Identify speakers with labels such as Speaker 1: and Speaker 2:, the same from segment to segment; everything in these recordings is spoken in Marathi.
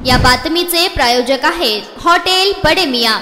Speaker 1: या बातमीचे प्रायोजक आहेत हॉटेल बडे मियां।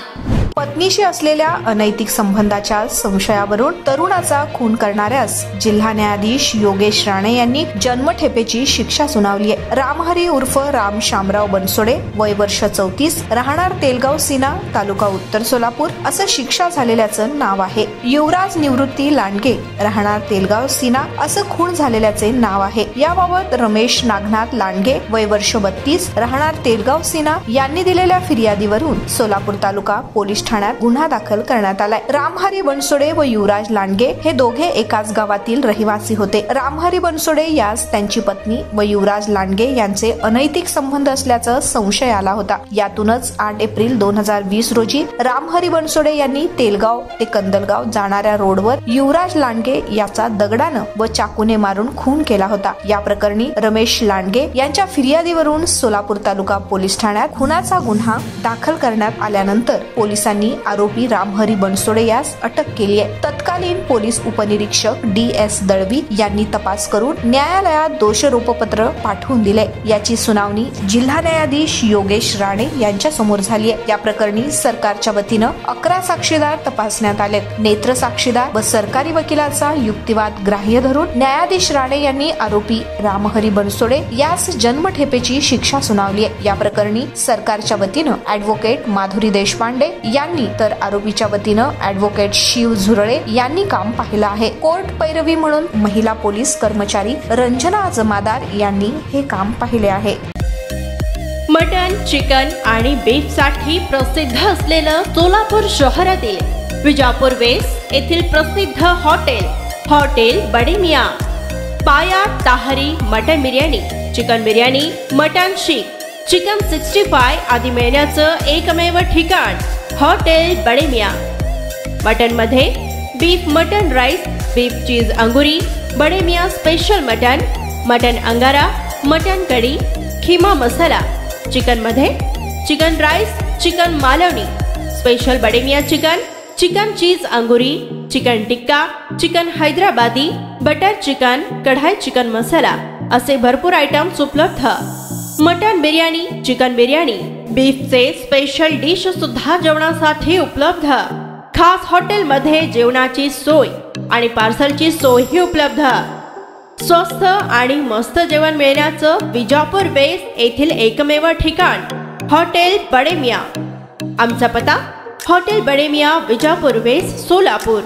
Speaker 2: पत्नीशी असलेल्या अनैतिक संबंधाच्या संशयावरून तरुणाचा खून करणाऱ्यास जिल्हा न्यायाधीश योगेश राणे यांनी जन्मठेपेची शिक्षा सुनावली आहे। रामहरी उर्फ राम शामराव बनसोडे, वय वर्ष 34, राहणार तेलगाव सीना, तालुका उत्तर सोलापूर असं शिक्षा झालेल्याचं नाव आहे। युवराज निवृत्ती लांडगे, राहणार तेलगाव सीना असं खून झालेल्याचे नाव आहे। याबाबत रमेश नागनाथ लांडगे, वय वर्ष 32, राहणार तेलगाव सीना यांनी दिलेल्या फिर्यादीवरून सोलापूर तालुका पोलीस ठाण्यात गुन्हा दाखल करण्यात आलाय। रामहरी बनसोडे व युवराज लांडगे हे दोघे एकाच गावातील रहिवासी होते। रामहरी बनसोडे यास त्यांची पत्नी व युवराज लांडगे यांचे अनैतिक संबंध असल्याचा संशय आला होता। यातूनच 8 एप्रिल 2020 रोजी रामहरी बनसोडे यांनी तेलगाव ते कंदलगाव जाणाऱ्या रोडवर युवराज लांडगे याचा दगडानं व चाकूने मारून खून केला होता। या प्रकरणी रमेश लांडगे यांच्या फिर्यादीवरून सोलापूर तालुका पोलीस ठाण्यात खुनाचा गुन्हा दाखल करण्यात आल्यानंतर पोलिसांनी आरोपी रामहरी बनसोडे यास अटक केली आहे। तत्कालीन पोलीस उपनिरीक्षक DS दळवी यांनी तपास करून न्यायालयात दोषारोपपत्र पाठवून दिले। याची सुनावणी जिल्हा न्यायाधीश योगेश राणे यांच्या समोर झाली आहे। या प्रकरणी सरकारच्या वतीनं 11 साक्षीदार तपासण्यात आले। नेत्र साक्षीदार व सरकारी वकिलाचा युक्तिवाद ग्राह्य धरून न्यायाधीश राणे यांनी आरोपी रामहरी बनसोडे यास जन्मठेपेची शिक्षा सुनावली आहे। या प्रकरणी सरकारच्या वतीनं ॲडव्होकेट माधुरी देशपांडे यांनी तर आरोपीच्या वतीनं ॲडव्होकेट शिव झुरळे यांनी काम पाहिलं आहे। कोर्ट पैरवी म्हणून महिला पोलीस कर्मचारी रंजना जमादार यांनी हे काम पाहिले आहे।
Speaker 3: मटन, चिकन आणि बीफ साठी प्रसिद्ध असलेलं सोलापूर शहरातील विजापूर वेस्ट येथील प्रसिद्ध हॉटेल बडे मियां। पाया ताहरी mutton biryani, chicken biryani, mutton शीख, चिकन 65 आदी मिळण्याचं एकमेव ठिकाण हॉटेल बडे मियां। मटन मध्ये beef mutton rice, beef cheese अंगुरी, Bade Miyan special mutton, mutton अंगारा, मटन कढी, खीमा मसाला। चिकन मध्ये chicken rice, chicken Malvani, special Bade Miyan chicken, chicken cheese अंगुरी, chicken tikka, chicken Hyderabadi, butter chicken, कढाई चिकन मसाला असे भरपूर आयटम्स उपलब्ध। मटन बिर्याणी, चिकन बिर्याणी, बीफचे स्पेशल डिश सुद्धा जेवणासाठी उपलब्ध। खास हॉटेल मध्ये जेवणाची सोय आणि पार्सलची सोयही उपलब्ध। स्वस्त आणि मस्त जेवण मिळण्याचं विजापूर वेस्ट येथील एकमेव ठिकाण हॉटेल बडे मियां। आमचा पत्ता हॉटेल बडे मियां, विजापूर वेस्ट, सोलापूर।